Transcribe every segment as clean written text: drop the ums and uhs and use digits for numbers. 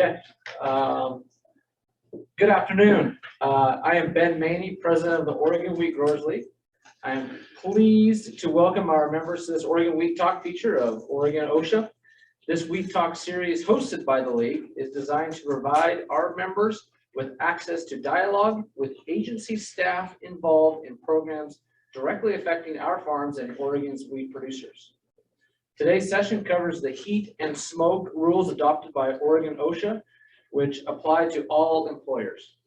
Okay. Good afternoon. I am Ben Maney, president of the Oregon Wheat Growers League. I am pleased to welcome our members to this Oregon Wheat Talk feature of OR-OSHA. This Wheat Talk series hosted by the league is designed to provide our members with access to dialogue with agency staff involved in programs directly affecting our farms and Oregon's wheat producers. Today's session covers the heat and smoke rules adopted by OR-OSHA, which apply to all employers.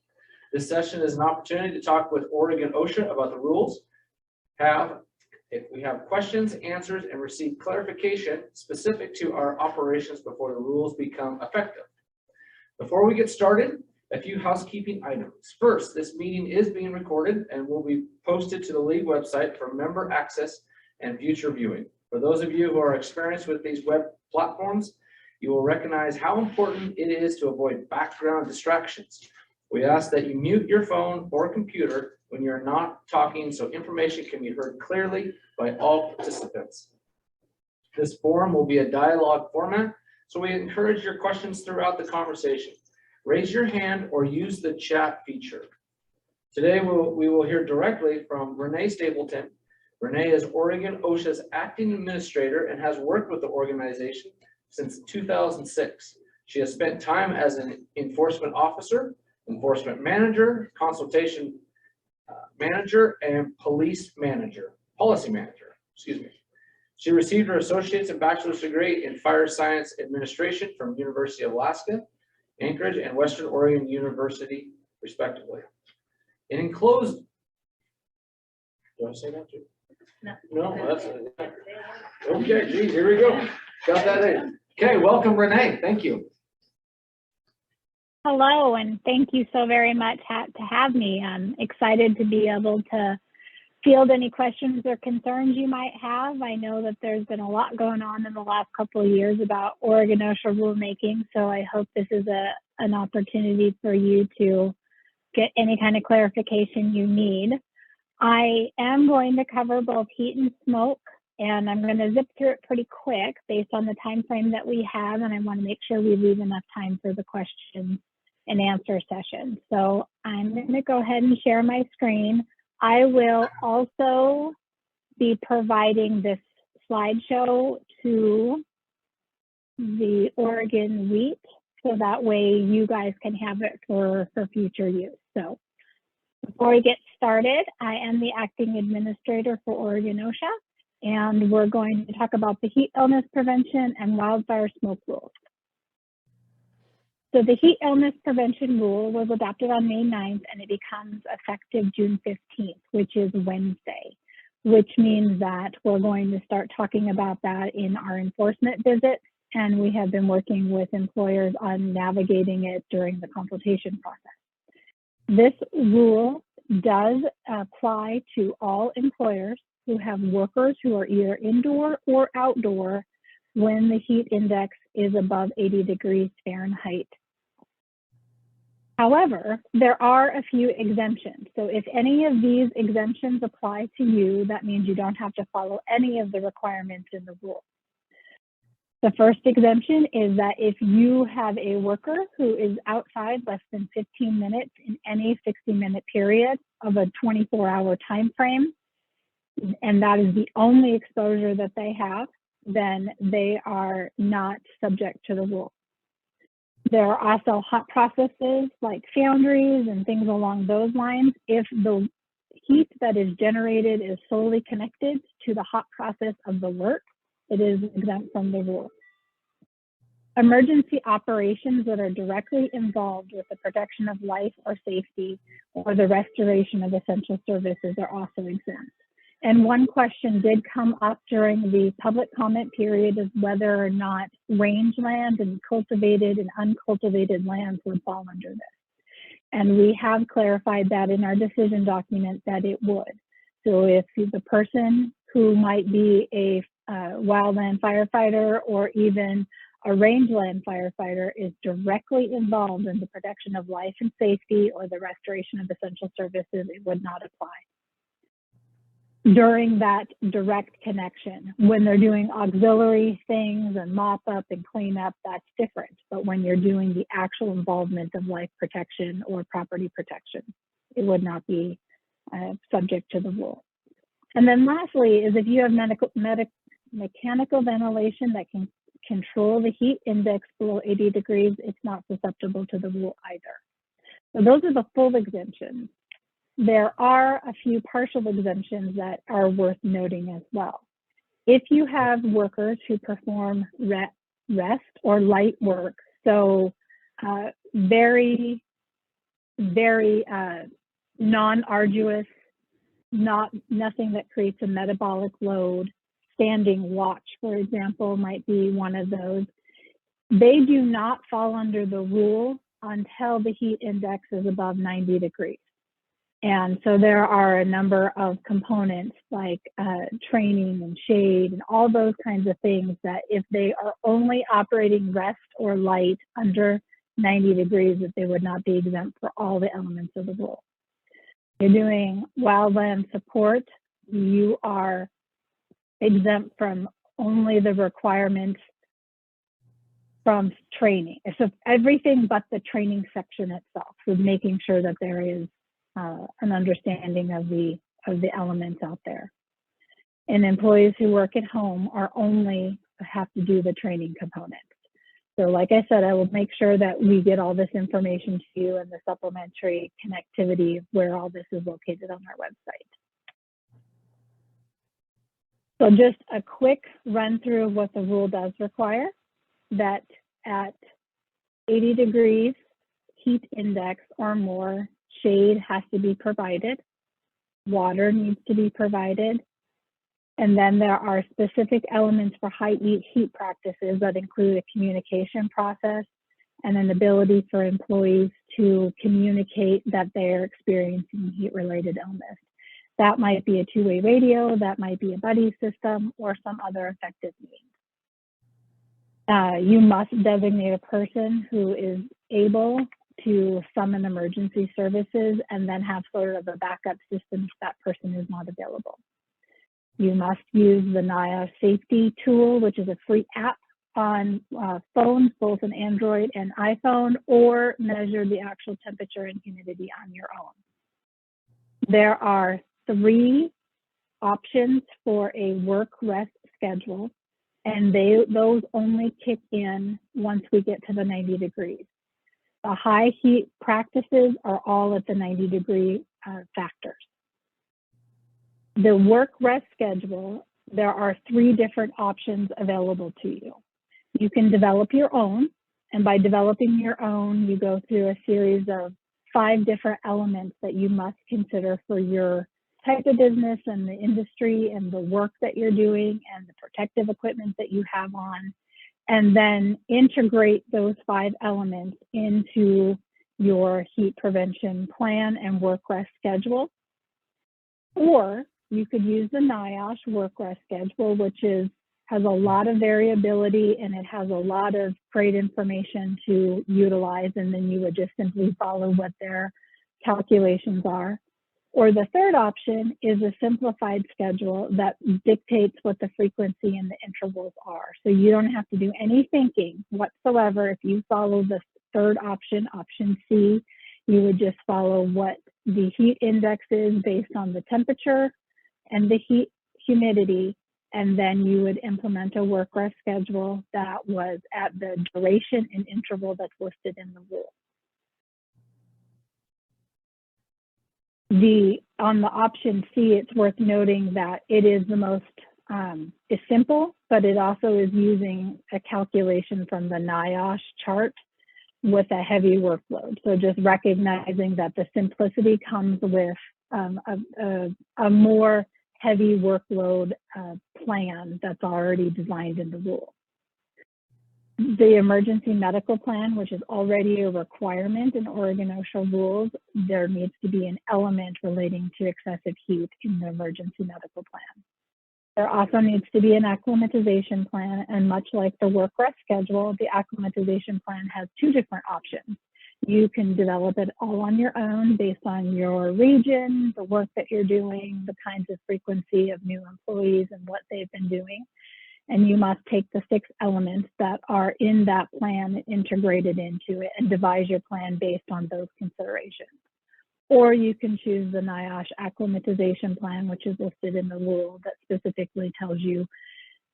This session is an opportunity to talk with OR-OSHA about the rules, if we have questions, answers, and receive clarification specific to our operations before the rules become effective. Before we get started, a few housekeeping items. First, this meeting is being recorded and will be posted to the league website for member access and future viewing. For those of you who are experienced with these web platforms, you will recognize how important it is to avoid background distractions. We ask that you mute your phone or computer when you're not talking so information can be heard clearly by all participants. This forum will be a dialogue format, so we encourage your questions throughout the conversation. Raise your hand or use the chat feature. Today we will hear directly from Renee Stapleton. Renee is OR-OSHA's acting administrator and has worked with the organization since 2006. She has spent time as an enforcement officer, enforcement manager, consultation manager, and policy manager, excuse me. She received her associate's and bachelor's degree in fire science administration from University of Alaska, Anchorage, and Western Oregon University, respectively. And in closed, do I say that too? No, that's okay. Geez, here we go. Got that in. Okay, welcome, Renee. Thank you. Hello, and thank you so very much to have me. I'm excited to be able to field any questions or concerns you might have. I know that there's been a lot going on in the last couple of years about OR-OSHA rulemaking, so I hope this is an opportunity for you to get any kind of clarification you need. I am going to cover both heat and smoke, and I'm going to zip through it pretty quick based on the time frame that we have, and I want to make sure we leave enough time for the question and answer session. So I'm going to go ahead and share my screen. I will also be providing this slideshow to the Oregon Wheat, so that way you guys can have it for future use. So before we get started, I am the acting administrator for OR-OSHA, and we're going to talk about the heat illness prevention and wildfire smoke rules. So the heat illness prevention rule was adopted on May 9th, and it becomes effective June 15th, which is Wednesday, which means that we're going to start talking about that in our enforcement visits, and we have been working with employers on navigating it during the consultation process. This rule does apply to all employers who have workers who are either indoor or outdoor when the heat index is above 80 degrees Fahrenheit. However, there are a few exemptions. So if any of these exemptions apply to you, that means you don't have to follow any of the requirements in the rule. The first exemption is that if you have a worker who is outside less than 15 minutes in any 60-minute period of a 24-hour time frame, and that is the only exposure that they have, then they are not subject to the rule. There are also hot processes like foundries and things along those lines. If the heat that is generated is solely connected to the hot process of the work, it is exempt from the rule. Emergency operations that are directly involved with the protection of life or safety or the restoration of essential services are also exempt. And one question did come up during the public comment period of whether or not rangeland and cultivated and uncultivated lands would fall under this. And we have clarified that in our decision document that it would. So if the person who might be a wildland firefighter or even a rangeland firefighter is directly involved in the protection of life and safety or the restoration of essential services, it would not apply. during that direct connection. When they're doing auxiliary things and mop up and clean up, that's different. But when you're doing the actual involvement of life protection or property protection, it would not be subject to the rule. And then lastly is if you have mechanical ventilation that can control the heat index below 80 degrees, it's not susceptible to the rule either. So those are the full exemptions. There are a few partial exemptions that are worth noting as well. If you have workers who perform rest or light work, so very non-arduous, nothing that creates a metabolic load, standing watch, for example, might be one of those. They do not fall under the rule until the heat index is above 90 degrees. And so there are a number of components like training and shade and all those kinds of things that if they are only operating rest or light under 90 degrees, that they would not be exempt for all the elements of the rule. You're doing wildland support, you are exempt from only the requirements from training. So everything but the training section itself, with making sure that there is an understanding of the elements out there. And employees who work at home are only have to do the training components. So like I said, I will make sure that we get all this information to you and the supplementary connectivity of where all this is located on our website. So just a quick run through of what the rule does require, that at 80 degrees heat index or more, shade has to be provided, water needs to be provided, and then there are specific elements for high heat practices that include a communication process and an ability for employees to communicate that they're experiencing heat-related illness. That might be a two-way radio, that might be a buddy system, or some other effective means. You must designate a person who is able to summon emergency services and then have sort of a backup system if that person is not available. You must use the NIOSH safety tool, which is a free app on phones, both an Android and iPhone, or measure the actual temperature and humidity on your own. There are 3 options for a work-rest schedule, and those only kick in once we get to the 90 degrees. The high heat practices are all at the 90-degree factors. The work-rest schedule, there are 3 different options available to you. You can develop your own, and by developing your own, you go through a series of 5 different elements that you must consider for your type of business and the industry and the work that you're doing and the protective equipment that you have on, and then integrate those 5 elements into your heat prevention plan and work-rest schedule. Or you could use the NIOSH work-rest schedule, which has a lot of variability and it has a lot of great information to utilize, and then you would just simply follow what their calculations are. Or the third option is a simplified schedule that dictates what the frequency and the intervals are. So you don't have to do any thinking whatsoever. If you follow the third option, option C, you would just follow what the heat index is based on the temperature and the heat humidity, and then you would implement a work-rest schedule that was at the duration and interval that's listed in the rule. On the option C, it's worth noting that it is the most, it's simple, but it also is using a calculation from the NIOSH chart with a heavy workload. So just recognizing that the simplicity comes with a more heavy workload plan that's already designed in the rule. The emergency medical plan, which is already a requirement in Oregon OSHA rules, there needs to be an element relating to excessive heat in the emergency medical plan. There also needs to be an acclimatization plan, and much like the work-rest schedule, the acclimatization plan has 2 different options. You can develop it all on your own based on your region, the work that you're doing, the kinds of frequency of new employees and what they've been doing. And you must take the 6 elements that are in that plan integrated into it and devise your plan based on those considerations. Or you can choose the NIOSH acclimatization plan, which is listed in the rule that specifically tells you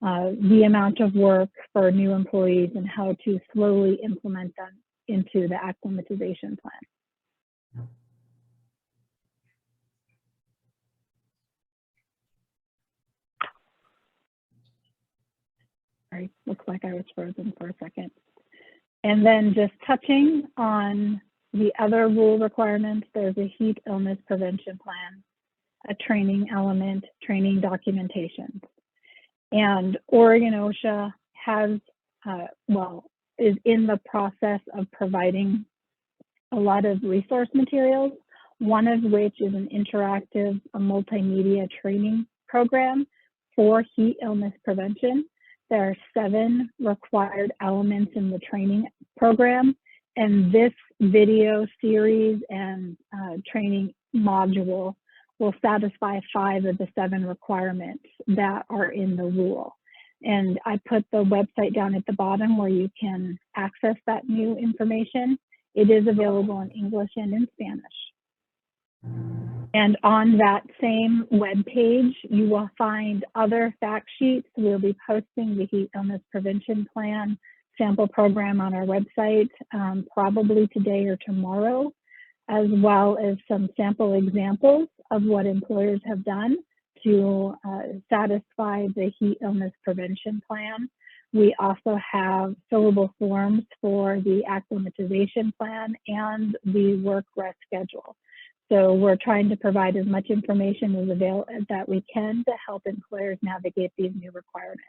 the amount of work for new employees and how to slowly implement them into the acclimatization plan. Sorry, looks like I was frozen for a second. And then just touching on the other rule requirements, there's a heat illness prevention plan, a training element, training documentation. And Oregon OSHA has, is in the process of providing a lot of resource materials, one of which is an interactive multimedia training program for heat illness prevention. There are 7 required elements in the training program, and this video series and training module will satisfy 5 of the 7 requirements that are in the rule. And I put the website down at the bottom where you can access that new information. It is available in English and in Spanish. And on that same web page, you will find other fact sheets. We'll be posting the heat illness prevention plan sample program on our website, probably today or tomorrow, as well as some sample examples of what employers have done to satisfy the heat illness prevention plan. We also have fillable forms for the acclimatization plan and the work rest schedule. So we're trying to provide as much information as that we can to help employers navigate these new requirements.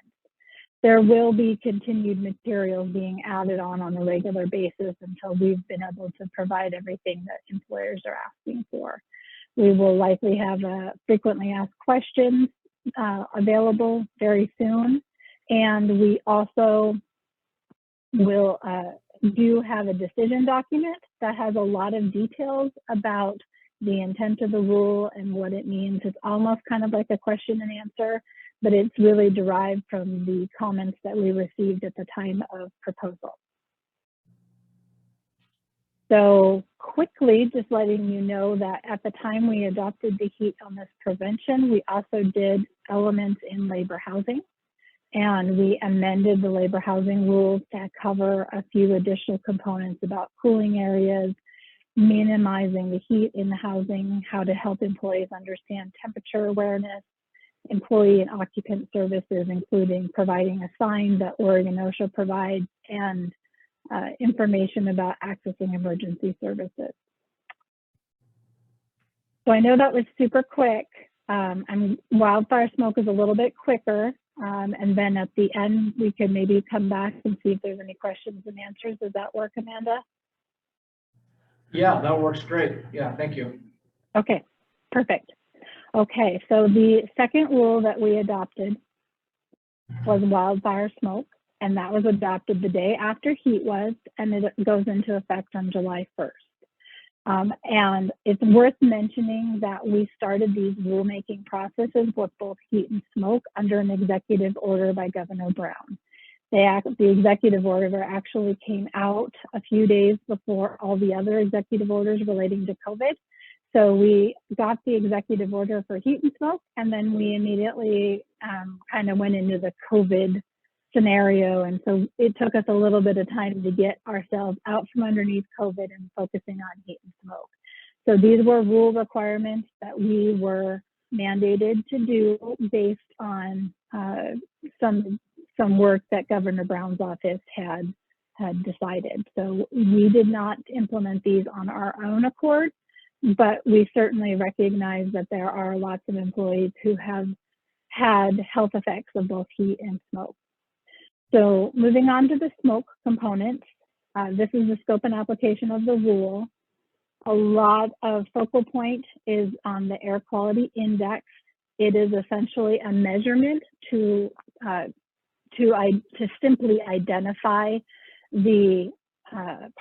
There will be continued materials being added on a regular basis until we've been able to provide everything that employers are asking for. We will likely have frequently asked questions available very soon. And we also will do have a decision document that has a lot of details about the intent of the rule and what it means. It's almost kind of like a question and answer, but it's really derived from the comments that we received at the time of proposal. So quickly, just letting you know that at the time we adopted the heat illness prevention, we also did elements in labor housing, and we amended the labor housing rules to cover a few additional components about cooling areas, minimizing the heat in the housing, how to help employees understand temperature awareness, employee and occupant services, including providing a sign that Oregon OSHA provides, and information about accessing emergency services. So I know that was super quick. Wildfire smoke is a little bit quicker. And then at the end, we can maybe come back and see if there's any questions and answers. Does that work, Amanda? Yeah, that works great. Yeah, thank you. Okay, perfect. Okay, so the second rule that we adopted was wildfire smoke, and that was adopted the day after heat was, and it goes into effect on July 1st. And it's worth mentioning that we started these rulemaking processes with both heat and smoke under an executive order by Governor Brown. The executive order actually came out a few days before all the other executive orders relating to COVID. So we got the executive order for heat and smoke, and then we immediately kind of went into the COVID scenario. And so it took us a little bit of time to get ourselves out from underneath COVID and focusing on heat and smoke. So these were rule requirements that we were mandated to do based on some work that Governor Brown's office had decided. So we did not implement these on our own accord, but we certainly recognize that there are lots of employees who have had health effects of both heat and smoke. So moving on to the smoke component, this is the scope and application of the rule. A lot of focal point is on the air quality index. It is essentially a measurement to simply identify the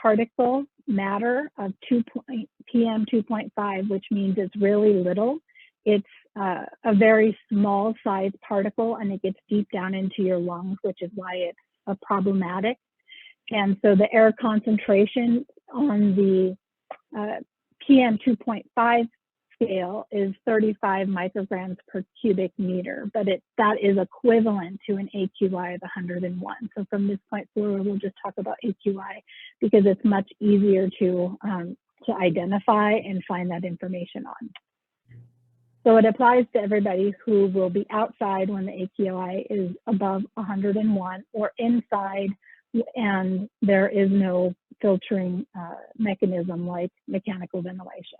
particle matter of PM 2.5, which means it's really little. It's a very small size particle, and it gets deep down into your lungs, which is why it's problematic. And so the air concentration on the PM 2.5 scale is 35 micrograms per cubic meter, but that is equivalent to an AQI of 101. So from this point forward, we'll just talk about AQI because it's much easier to identify and find that information on. So it applies to everybody who will be outside when the AQI is above 101 or inside and there is no filtering mechanism like mechanical ventilation.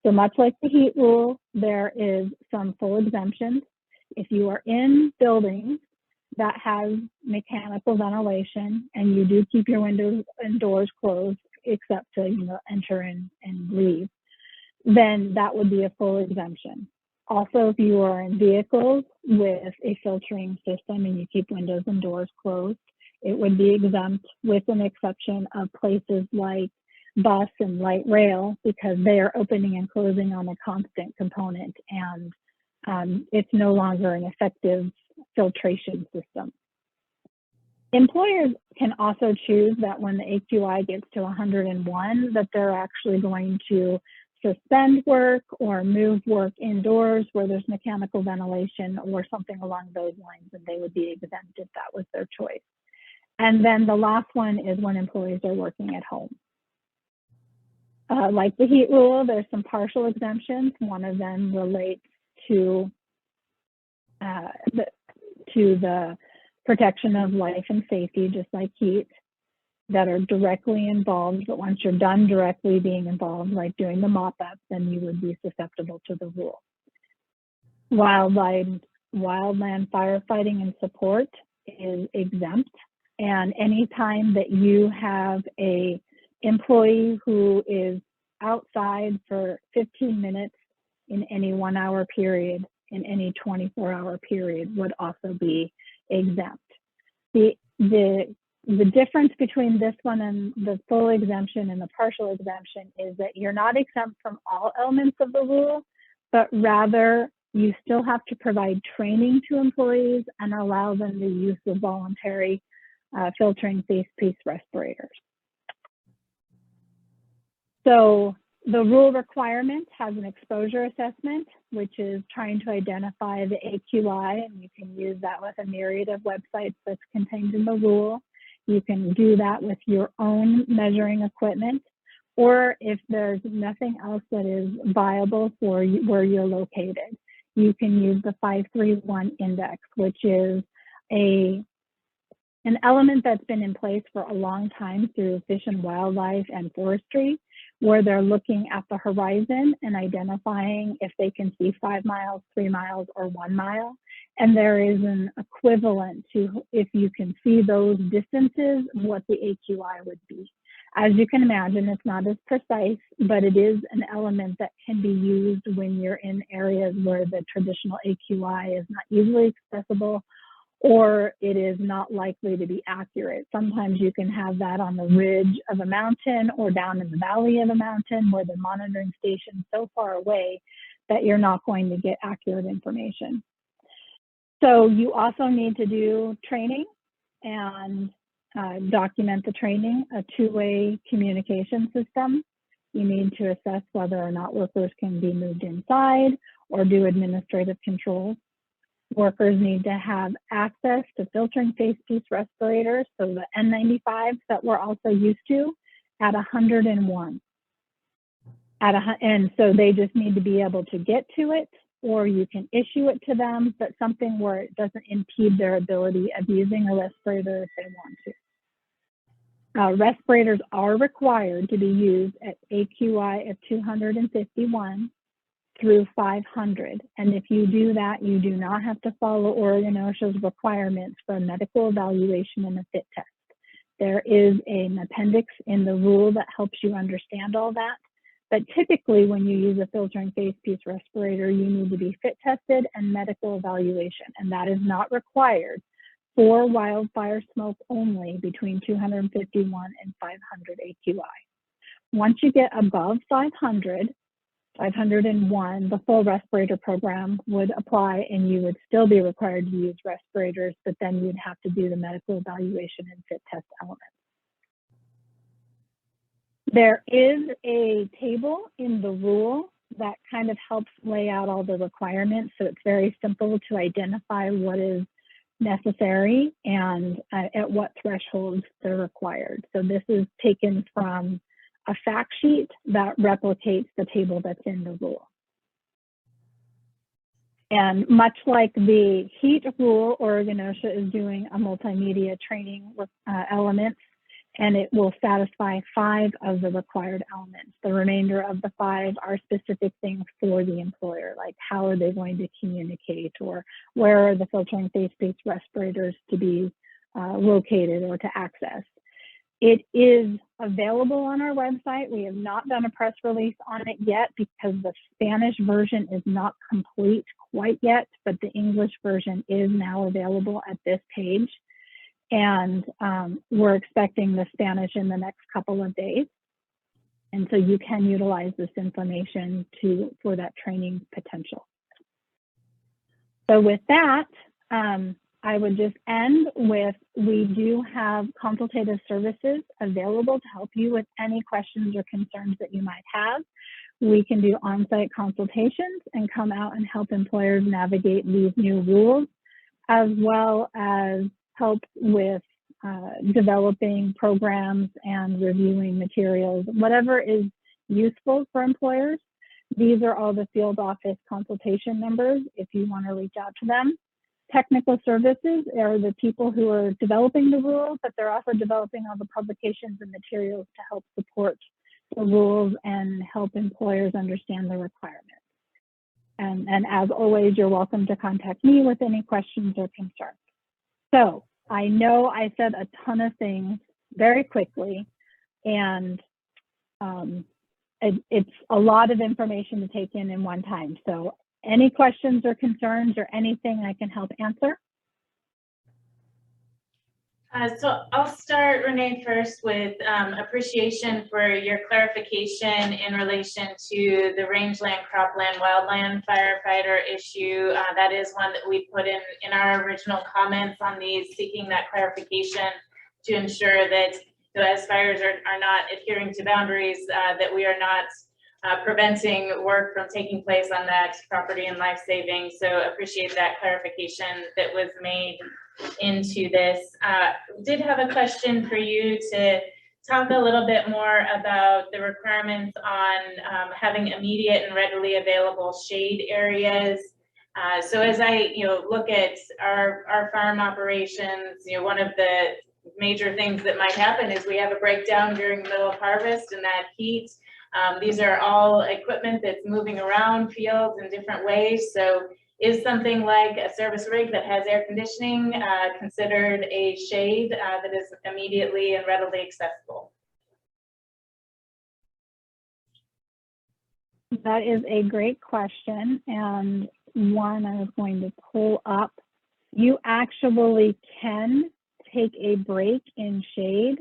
So much like the heat rule, there is some full exemptions. If you are in buildings that have mechanical ventilation and you do keep your windows and doors closed, except to enter and leave, then that would be a full exemption. Also, if you are in vehicles with a filtering system and you keep windows and doors closed, it would be exempt with an exception of places like bus and light rail because they are opening and closing on a constant component and it's no longer an effective filtration system. Employers can also choose that when the AQI gets to 101, that they're actually going to suspend work or move work indoors where there's mechanical ventilation or something along those lines, and they would be exempt if that was their choice. And then the last one is when employees are working at home. Like the heat rule, there's some partial exemptions. One of them relates to the protection of life and safety, just like heat, that are directly involved. But once you're done directly being involved, like doing the mop-up, then you would be susceptible to the rule. Wildland firefighting and support is exempt. And anytime that you have a employee who is outside for 15 minutes in any 1 hour period, in any 24-hour period would also be exempt. The difference between this one and the full exemption and the partial exemption is that you're not exempt from all elements of the rule, but rather you still have to provide training to employees and allow them the use of voluntary filtering face piece respirators. So the rule requirement has an exposure assessment, which is trying to identify the AQI, and you can use that with a myriad of websites that's contained in the rule. You can do that with your own measuring equipment, or if there's nothing else that is viable for you, where you're located, you can use the 531 index, which is an element that's been in place for a long time through Fish and Wildlife and Forestry, where they're looking at the horizon and identifying if they can see 5 miles, 3 miles, or 1 mile. And there is an equivalent to, if you can see those distances, what the AQI would be. As you can imagine, it's not as precise, but it is an element that can be used when you're in areas where the traditional AQI is not easily accessible, or it is not likely to be accurate. Sometimes you can have that on the ridge of a mountain or down in the valley of a mountain where the monitoring station is so far away that you're not going to get accurate information. So you also need to do training and document the training, a two-way communication system. You need to assess whether or not workers can be moved inside or do administrative controls. Workers need to have access to filtering face piece respirators, so the N95s that we're also used to, at 101. And so they just need to be able to get to it, or you can issue it to them, but something where it doesn't impede their ability of using a respirator if they want to. Respirators are required to be used at AQI of 251 through 500. And if you do that, you do not have to follow Oregon-OSHA's requirements for a medical evaluation and a fit test. There is an appendix in the rule that helps you understand all that. But typically when you use a filtering face piece respirator, you need to be fit tested and medical evaluation, and that is not required for wildfire smoke only between 251 and 500 AQI. Once you get above 500, 501, the full respirator program would apply and you would still be required to use respirators, but then you'd have to do the medical evaluation and fit test elements. There is a table in the rule that kind of helps lay out all the requirements, so it's very simple to identify what is necessary and at what thresholds they're required. So this is taken from a fact sheet that replicates the table that's in the rule. And much like the heat rule, Oregon OSHA is doing a multimedia training with elements, and it will satisfy 5 of the required elements. The remainder of the 5 are specific things for the employer, like how are they going to communicate, or where are the filtering face-based respirators to be located or to access. It is available on our website. We have not done a press release on it yet because the Spanish version is not complete quite yet, but the English version is now available at this page. And we're expecting the Spanish in the next couple of days. And so you can utilize this information for that training potential. So with that, I would just end with, we do have consultative services available to help you with any questions or concerns that you might have. We can do on-site consultations and come out and help employers navigate these new rules, as well as help with developing programs and reviewing materials, whatever is useful for employers. These are all the field office consultation numbers if you want to reach out to them. Technical services are the people who are developing the rules, but they're also developing all the publications and materials to help support the rules and help employers understand the requirements. And as always, you're welcome to contact me with any questions or concerns. So I know I said a ton of things very quickly, and it's a lot of information to take in one time. So any questions or concerns or anything I can help answer? So I'll start, Renee, first with appreciation for your clarification in relation to the rangeland, cropland, wildland firefighter issue. That is one that we put in our original comments on these, seeking that clarification to ensure that as fires are not adhering to boundaries, that we are not preventing work from taking place on that property and life saving. So appreciate that clarification that was made into this. Did have a question for you to talk a little bit more about the requirements on having immediate and readily available shade areas. So as I look at our farm operations, one of the major things that might happen is we have a breakdown during the middle of harvest and that heat. These are all equipment that's moving around fields in different ways. So is something like a service rig that has air conditioning considered a shade that is immediately and readily accessible? That is a great question, and one I was going to pull up. You actually can take a break in shade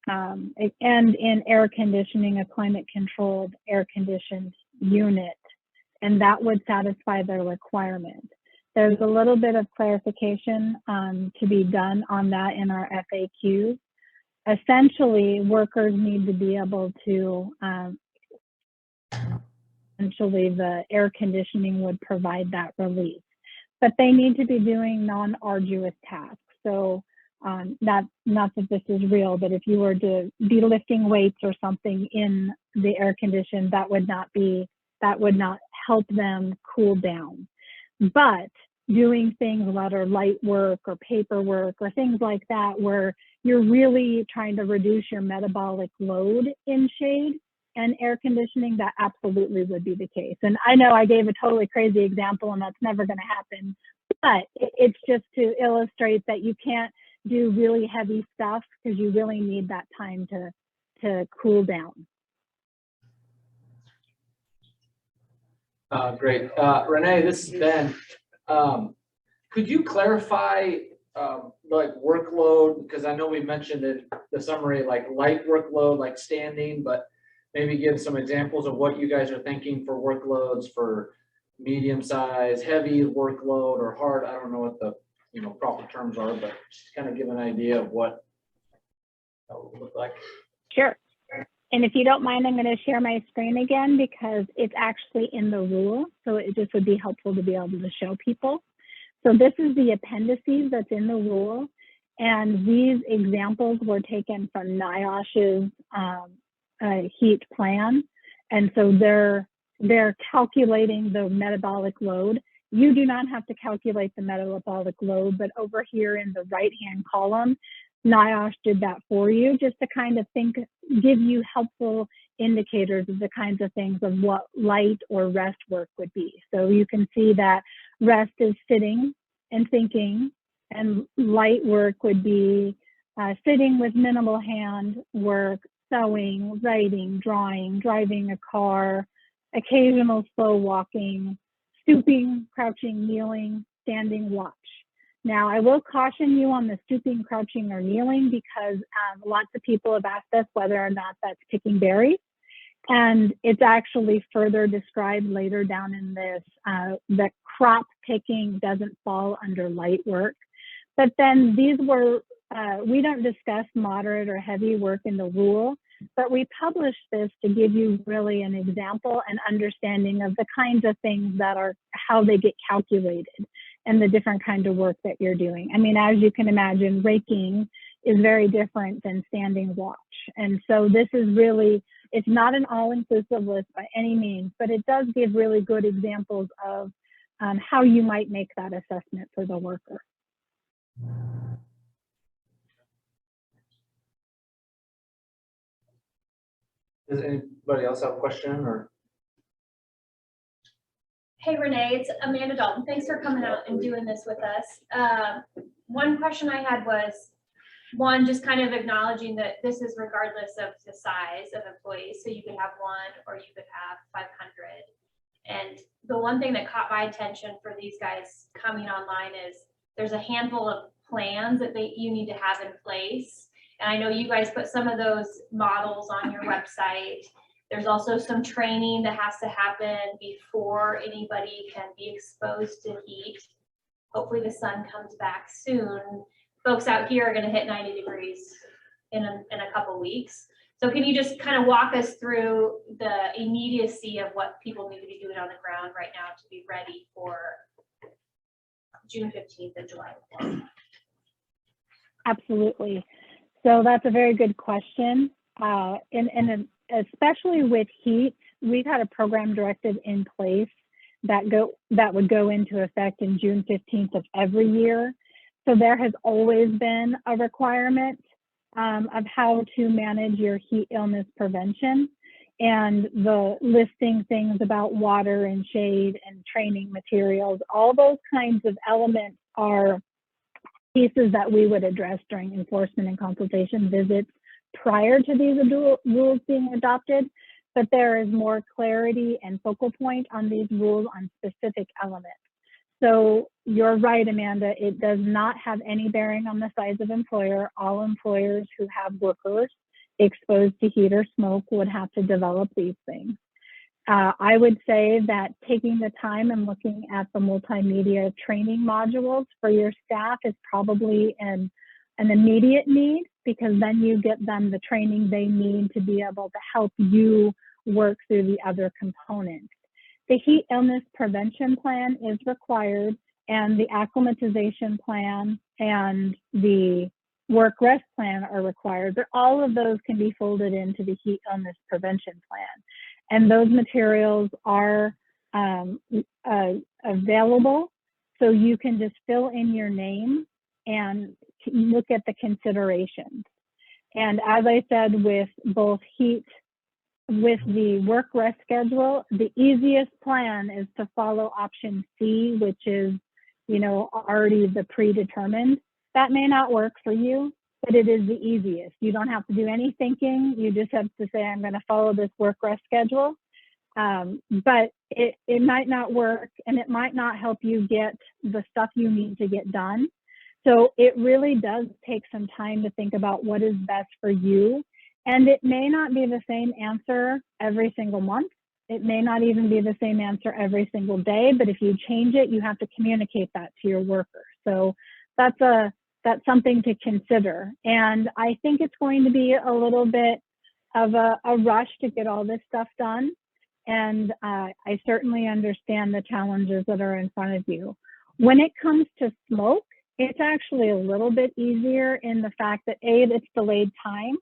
and in air conditioning, a climate controlled air conditioned unit, and that would satisfy their requirement. There's a little bit of clarification to be done on that in our FAQs. Essentially, workers need to be able to, essentially the air conditioning would provide that relief, but they need to be doing non-arduous tasks. So not that this is real, but if you were to be lifting weights or something in the air condition, that would not help them cool down. But doing things that are light work or paperwork or things like that, where you're really trying to reduce your metabolic load in shade and air conditioning, that absolutely would be the case. And I know I gave a totally crazy example and that's never going to happen, but it's just to illustrate that you can't do really heavy stuff because you really need that time to cool down. Great. Renee, this is Ben. Could you clarify like workload, because I know we mentioned in the summary, like light workload, like standing, but maybe give some examples of what you guys are thinking for workloads for medium size, heavy workload or hard. I don't know what the, proper terms are, but just kind of give an idea of what that would look like. Sure. And if you don't mind, I'm going to share my screen again because it's actually in the rule. So it just would be helpful to be able to show people. So this is the appendices that's in the rule. And these examples were taken from NIOSH's heat plan. And so they're calculating the metabolic load. You do not have to calculate the metabolic load, but over here in the right-hand column, NIOSH did that for you just to kind of give you helpful indicators of the kinds of things of what light or rest work would be. So you can see that rest is sitting and thinking, and light work would be sitting with minimal hand work, sewing, writing, drawing, driving a car, occasional slow walking, stooping, crouching, kneeling, standing, watch. Now, I will caution you on the stooping, crouching, or kneeling because lots of people have asked us whether or not that's picking berries. And it's actually further described later down in this that crop picking doesn't fall under light work. But then these were, we don't discuss moderate or heavy work in the rule, but we published this to give you really an example and understanding of the kinds of things that are how they get calculated and the different kind of work that you're doing. I mean, as you can imagine, raking is very different than standing watch. And so this is really, it's not an all-inclusive list by any means, but it does give really good examples of how you might make that assessment for the worker. Does anybody else have a question or? Hey Renee, it's Amanda Dalton. Thanks for coming out and doing this with us. One question I had was, one, just kind of acknowledging that this is regardless of the size of employees. So you could have one or you could have 500. And the one thing that caught my attention for these guys coming online is there's a handful of plans that you need to have in place. And I know you guys put some of those models on your website. There's also some training that has to happen before anybody can be exposed to heat. Hopefully the sun comes back soon. Folks out here are going to hit 90 degrees in a couple weeks. So can you just kind of walk us through the immediacy of what people need to be doing on the ground right now to be ready for June 15th and July 4th? Absolutely. So that's a very good question. And especially with heat, we've had a program directive in place that would go into effect in June 15th of every year. So there has always been a requirement of how to manage your heat illness prevention, and the listing things about water and shade and training materials. All those kinds of elements are pieces that we would address during enforcement and consultation visits prior to these rules being adopted, but there is more clarity and focal point on these rules on specific elements. So you're right, Amanda, it does not have any bearing on the size of employer. All employers who have workers exposed to heat or smoke would have to develop these things. I would say that taking the time and looking at the multimedia training modules for your staff is probably an immediate need, because then you get them the training they need to be able to help you work through the other components. The heat illness prevention plan is required, and the acclimatization plan and the work rest plan are required, but all of those can be folded into the heat illness prevention plan. And those materials are available, so you can just fill in your name and look at the considerations. And as I said, with both heat, with the work rest schedule, the easiest plan is to follow option C, which is, already the predetermined. That may not work for you, but it is the easiest. You don't have to do any thinking. You just have to say, I'm going to follow this work rest schedule. But it might not work, and it might not help you get the stuff you need to get done. So it really does take some time to think about what is best for you. And it may not be the same answer every single month. It may not even be the same answer every single day, but if you change it, you have to communicate that to your worker. So that's something to consider. And I think it's going to be a little bit of a rush to get all this stuff done. And I certainly understand the challenges that are in front of you. When it comes to smoke, it's actually a little bit easier in the fact that it's delayed time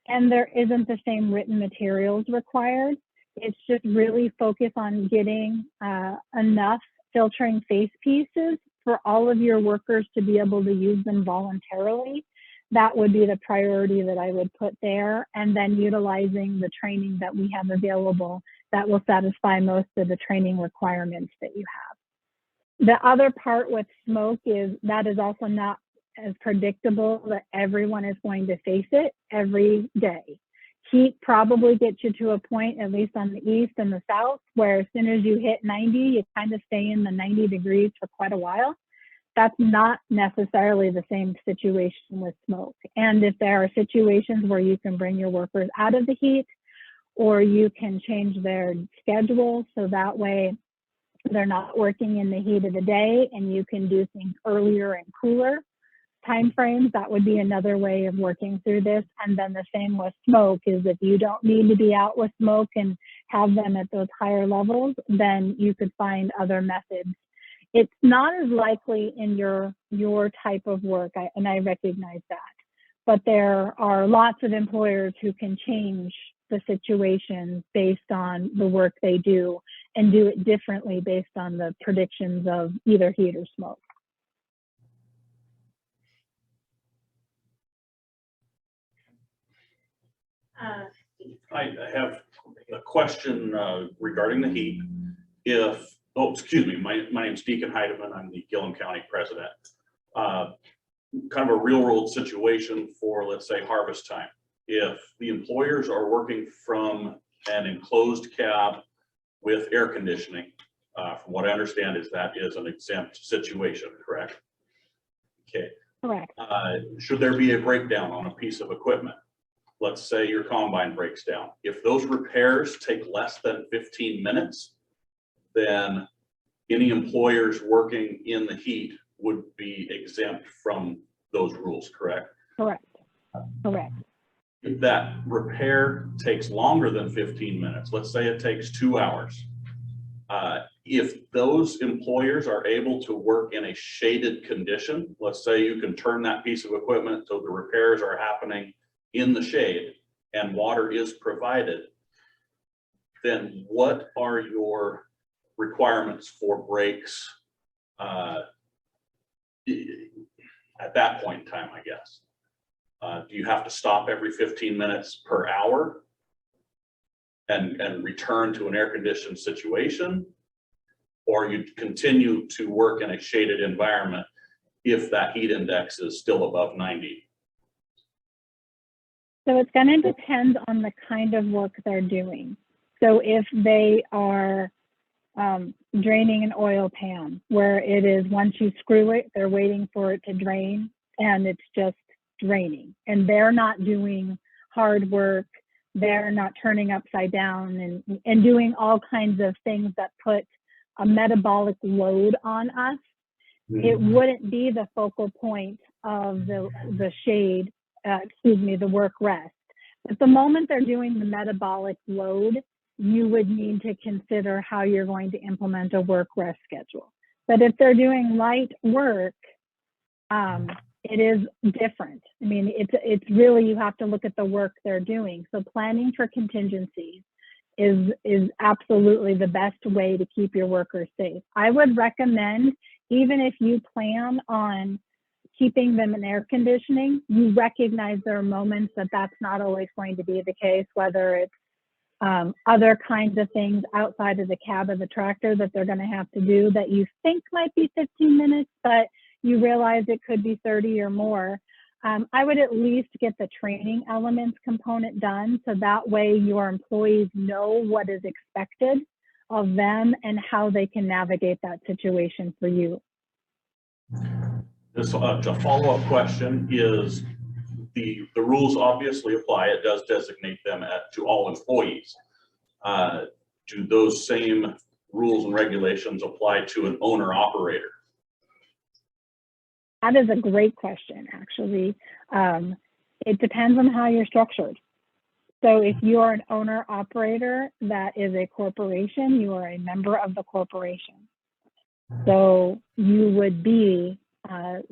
and there isn't the same written materials required. It's just really focus on getting enough filtering face pieces for all of your workers to be able to use them voluntarily. That would be the priority that I would put there, and then utilizing the training that we have available that will satisfy most of the training requirements that you have. The other part with smoke is that is also not as predictable that everyone is going to face it every day. Heat probably gets you to a point, at least on the east and the south, where as soon as you hit 90, you kind of stay in the 90 degrees for quite a while. That's not necessarily the same situation with smoke. And if there are situations where you can bring your workers out of the heat, or you can change their schedule so that way they're not working in the heat of the day and you can do things earlier and cooler timeframes, that would be another way of working through this. And then the same with smoke is if you don't need to be out with smoke and have them at those higher levels, then you could find other methods. It's not as likely in your type of work, and I recognize that, but there are lots of employers who can change the situation based on the work they do and do it differently based on the predictions of either heat or smoke. I have a question regarding the heat. Excuse me, my name's Deacon Heidemann. I'm the Gillum County president. Kind of a real world situation for, let's say, harvest time. If the employers are working from an enclosed cab with air conditioning, from what I understand is that is an exempt situation, correct? Okay. Correct. Should there be a breakdown on a piece of equipment? Let's say your combine breaks down. If those repairs take less than 15 minutes, then any employers working in the heat would be exempt from those rules, correct? Correct. Correct. If that repair takes longer than 15 minutes, let's say it takes 2 hours. If those employers are able to work in a shaded condition, let's say you can turn that piece of equipment so the repairs are happening in the shade and water is provided, then what are your requirements for breaks at that point in time, I guess? Do you have to stop every 15 minutes per hour and return to an air-conditioned situation? Or you continue to work in a shaded environment if that heat index is still above 90? So it's going to depend on the kind of work they're doing. So if they are draining an oil pan, where it is once you screw it, they're waiting for it to drain and it's just draining, and they're not doing hard work, they're not turning upside down and doing all kinds of things that put a metabolic load on us, it wouldn't be the focal point of the shade, the work rest. At the moment they're doing the metabolic load, you would need to consider how you're going to implement a work rest schedule. But if they're doing light work, it is different. I mean, it's really, you have to look at the work they're doing. So planning for contingencies is absolutely the best way to keep your workers safe. I would recommend, even if you plan on keeping them in air conditioning, you recognize there are moments that that's not always going to be the case, whether it's other kinds of things outside of the cab of the tractor that they're going to have to do that you think might be 15 minutes, but you realize it could be 30 or more. I would at least get the training elements component done, so that way your employees know what is expected of them and how they can navigate that situation for you. This, a follow-up question is, the rules obviously apply. It does designate them to all employees. Do those same rules and regulations apply to an owner-operator? That is a great question, actually. It depends on how you're structured. So if you are an owner operator that is a corporation, you are a member of the corporation. So you would be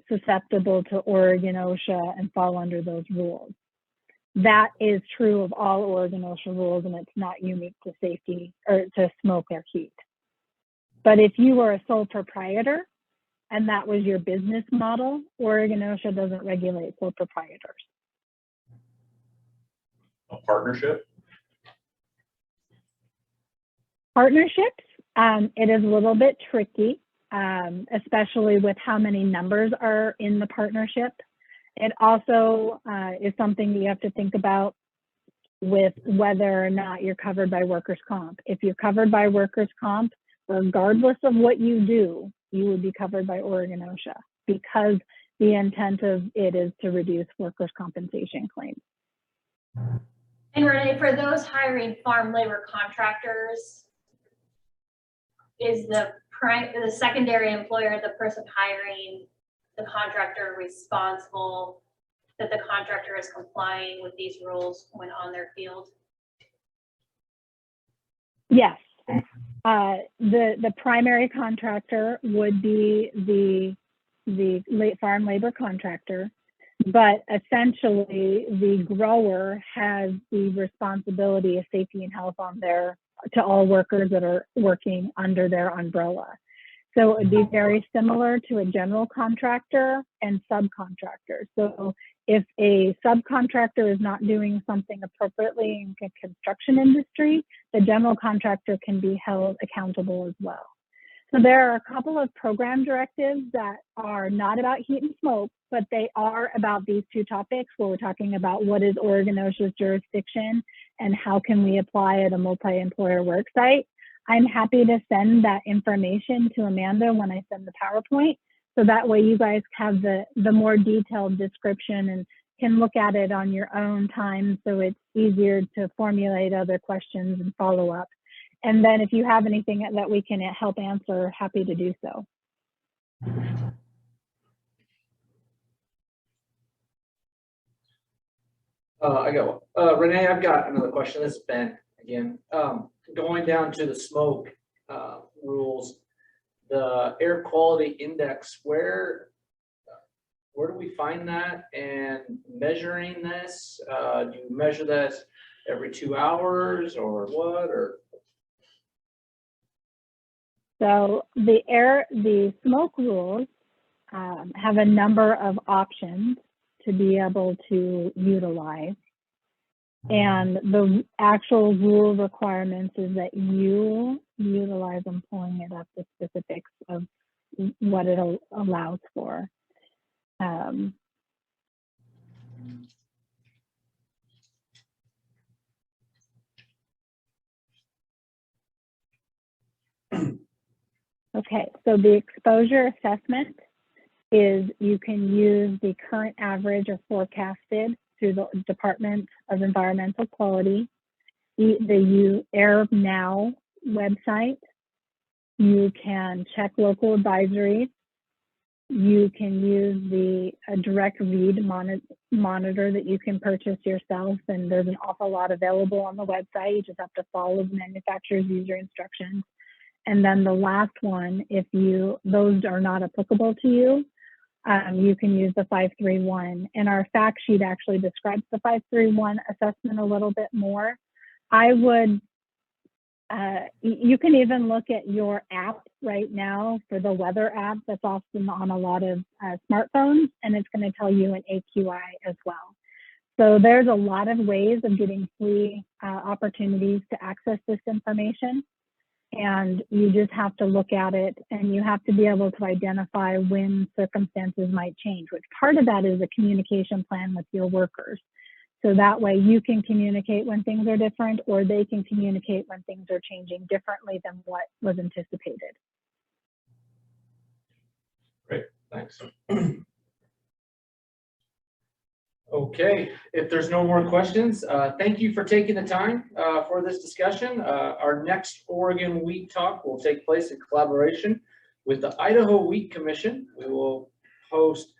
susceptible to Oregon OSHA and fall under those rules. That is true of all Oregon OSHA rules, and it's not unique to safety or to smoke or heat. But if you were a sole proprietor and that was your business model, Oregon OSHA doesn't regulate sole proprietors. A partnership? Partnerships, it is a little bit tricky, especially with how many members are in the partnership. It also is something you have to think about with whether or not you're covered by workers' comp. If you're covered by workers' comp, regardless of what you do, you would be covered by Oregon OSHA, because the intent of it is to reduce workers' compensation claims. And Renee, for those hiring farm labor contractors, is the secondary employer, the person hiring the contractor, responsible that the contractor is complying with these rules when on their field? Yes. The primary contractor would be the farm labor contractor, but essentially the grower has the responsibility of safety and health to all workers that are working under their umbrella. So it would be very similar to a general contractor and subcontractor. So if a subcontractor is not doing something appropriately in the construction industry, the general contractor can be held accountable as well. So there are a couple of program directives that are not about heat and smoke, but they are about these two topics where we're talking about what is Oregon OSHA's jurisdiction and how can we apply at a multi-employer work site. I'm happy to send that information to Amanda when I send the PowerPoint, so that way you guys have the more detailed description and can look at it on your own time, so it's easier to formulate other questions and follow up. And then if you have anything that we can help answer, happy to do so. Renee, I've got another question. This is Ben again. Going down to the smoke rules, the air quality index, where do we find that, and measuring this? Do you measure this every 2 hours or what? Or so the smoke rules have a number of options to be able to utilize. And the actual rule requirements is that you utilize, I'm pulling it up, the specifics of what it allows for. Okay, so the exposure assessment is you can use the current average or forecasted through the Department of Environmental Quality, the Air Now website. You can check local advisories. You can use a direct read monitor that you can purchase yourself, and there's an awful lot available on the website. You just have to follow the manufacturer's user instructions. And then the last one, if those are not applicable to you, you can use the 531. And our fact sheet actually describes the 531 assessment a little bit more. I would, you can even look at your app right now for the weather app that's often on a lot of smartphones, and it's going to tell you an AQI as well. So there's a lot of ways of getting free opportunities to access this information. And you just have to look at it, and you have to be able to identify when circumstances might change, which part of that is a communication plan with your workers. So that way you can communicate when things are different, or they can communicate when things are changing differently than what was anticipated. Great, thanks. Okay, if there's no more questions, thank you for taking the time for this discussion. Our next Oregon Wheat Talk will take place in collaboration with the Idaho Wheat Commission. We will host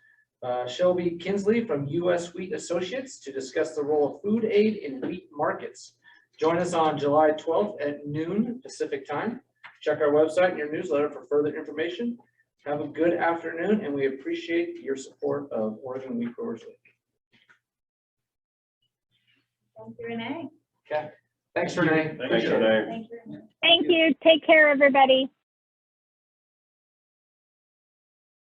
Shelby Kinsley from U.S. Wheat Associates to discuss the role of food aid in wheat markets. Join us on July 12th at noon Pacific time. Check our website and your newsletter for further information. Have a good afternoon, and we appreciate your support of Oregon Wheat Growers League. Thank you, Renee. Okay, thanks, Renee. Thanks, Renee. Thank you. Thank you. Take care, everybody.